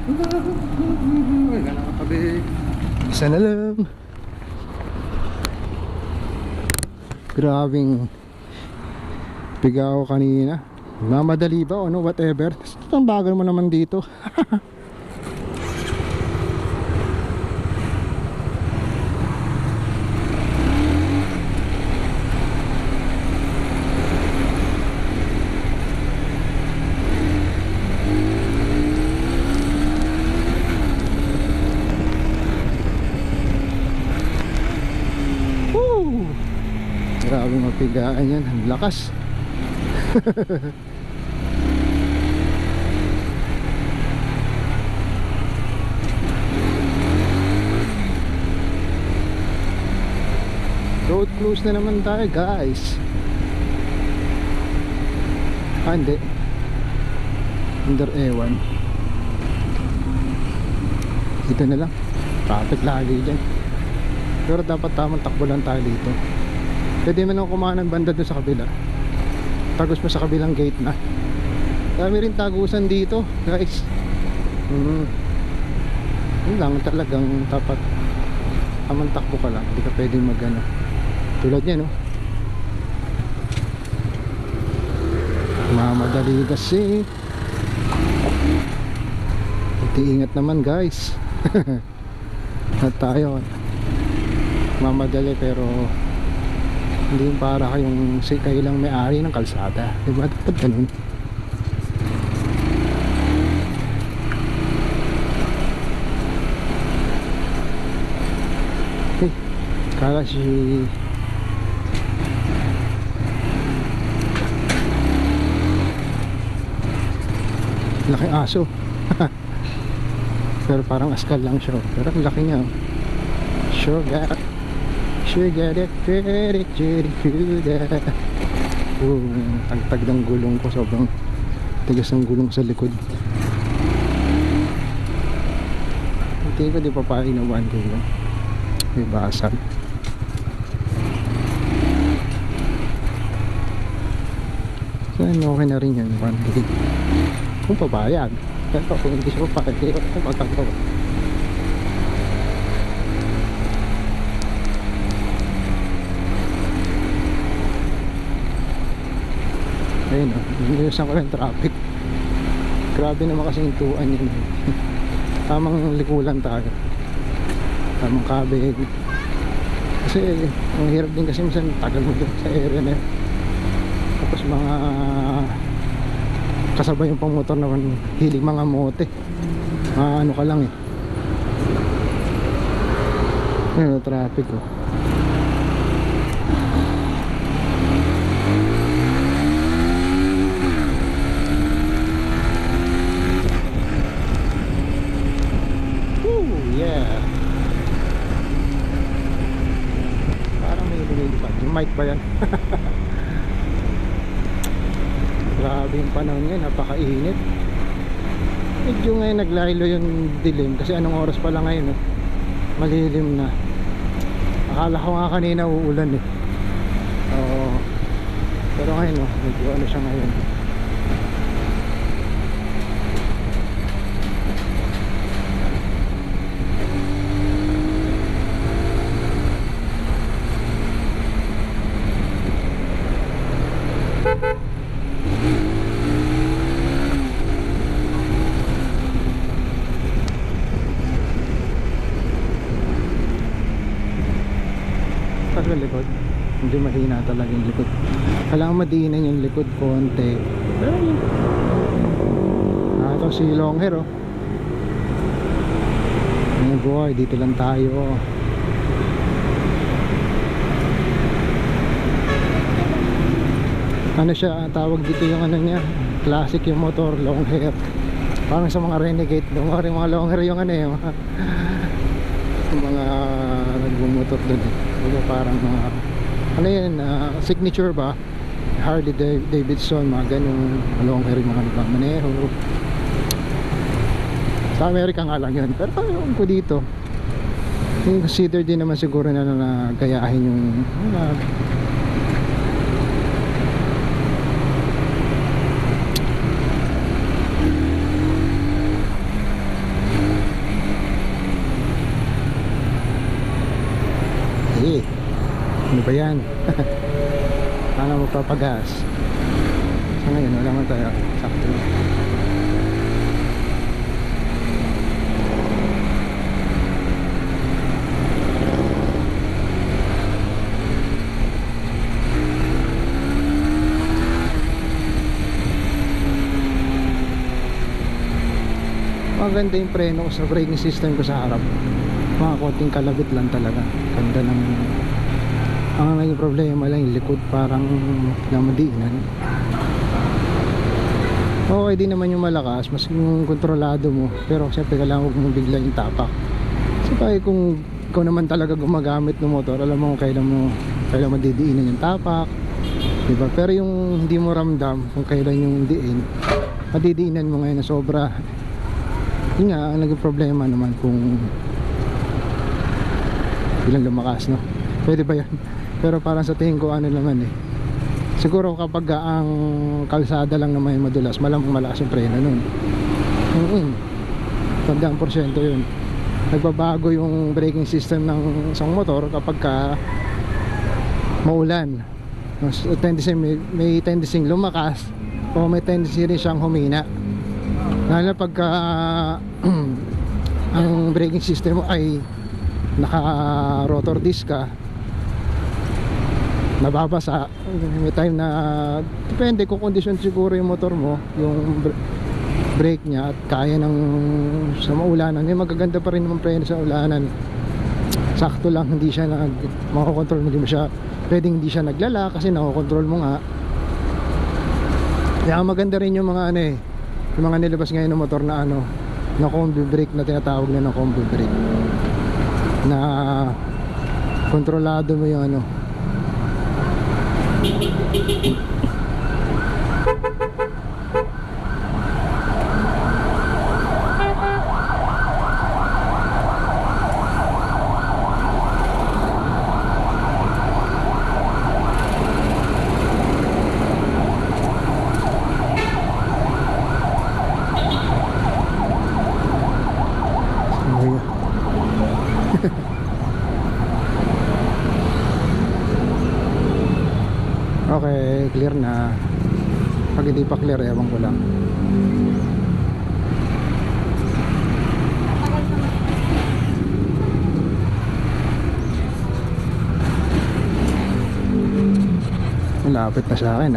Wala na katabi. Isa na lang. Grabing piga ako kanina. Mamadali ba o no, whatever. Ang bagal mo naman dito. Woo! Grabe mapigaan yan. Ang lakas. Road close na naman tayo guys. Hindi under A1. Dito na lang. Traffic lagi dyan. Pero dapat tamang takbo lang tayo dito. Pwede man ako kumain ng banda doon sa kabila. Tagos mo sa kabilang gate na. Dami rin tagusan dito guys. Yun lang talagang dapat tamang takbo ka lang. Hindi ka pwedeng magano. Tulad niya no. Mamadali kasi. Ingat naman guys. At tayo mamadali pero hindi yung para kayong kayo lang may-ari ng kalsada. Diba? Dapat ganun. Kala si laking aso. Pero parang askal lang siya. Pero ang laki niya. Sugar it, pretty, good. Tagtag ng gulong ko. Sobrang tigas ng gulong sa likod. Hindi ko di pa painawan ko yun. May basag. So okay na rin yan. Kung pabayag. Pero kung hindi siya papayag, kung magkagawa. Ayun o, nilusan ko lang traffic. Grabe naman kasi yung tuan yun. Tamang likulan tayo. Tamang kabig. Kasi ang hirap din kasi minsan tagal mo dun sa area na yun. Tapos mga kasabay yung pang motor naman, hiling mga mote. Ano ka lang eh. Ayun o, traffic o. Mic ba yan? Grabe yung panahon ngayon, napakainit. Medyo ngayon naglaylo yung dilim kasi anong oras pa lang ngayon, malilim na. Akala ko nga kanina uulan eh. Pero ngayon medyo ano siya ngayon. Sa likod hindi mahina talaga yung likod, kailangan madiinan yung likod konti. Pero yun, ito si long hair oh. Ay boy, dito lang tayo. Ano siya, tawag dito yung ano niya, classic yung motor, long hair. Parang sa mga renegade, mga long hair yung ano yung mga nagbumotor doon eh. Parang ano yan, signature ba, Harley Davidson, mga ganun, long hair yung mga nagmamaneho. Sa Amerika nga lang yun, pero yung ko dito consider din naman siguro na gayahin yung Ayan. Paano magpapagas? So ngayon, wala man tayo. Sakto na. Maganda yung preno ko sa braking system ko sa harap. Mga konting kalabit lang talaga. Ganda ng... Ang naging problema lang yung likod, parang namadiinan. Okay din naman yung malakas, mas yung kontrolado mo. Pero siyempre kailangan huwag mo bigla yung tapak. Kasi tayo kung ikaw naman talaga gumagamit ng motor, alam mo kailan madidiinan yung tapak, diba? Pero yung hindi mo ramdam kung kailan yung diin, madidiinan mo ngayon na sobra. Yun nga, ang naging problema naman kung bilang lumakas, no? Pwede ba yan? Pero parang sa tingin ko ano naman eh, siguro kapag ang kalsada lang naman yung madulas, malamang malakas yung preno nun. Tandaan porsyento yun. Nagbabago yung braking system ng isang motor kapag ka maulan. May tendency lumakas o may tendency rin siyang humina. Lalo pagka ang braking system mo ay naka rotor disc ka, nababasa. May time na depende kung kondisyon siguro yung motor mo, yung brake niya, at kaya ng sa maulanan. May magaganda pa rin naman preno sa ulanan. Sakto lang, hindi siya makokontrol mo, pwedeng hindi siya naglala kasi nakokontrol mo nga. Kaya maganda rin yung mga yung mga nilabas ngayon ng motor na na combi brake, na tinatawag na ng combi brake, na kontrolado mo yung okay, clear na. Pag hindi pa clear, ewan ko lang. Malapit na sa akin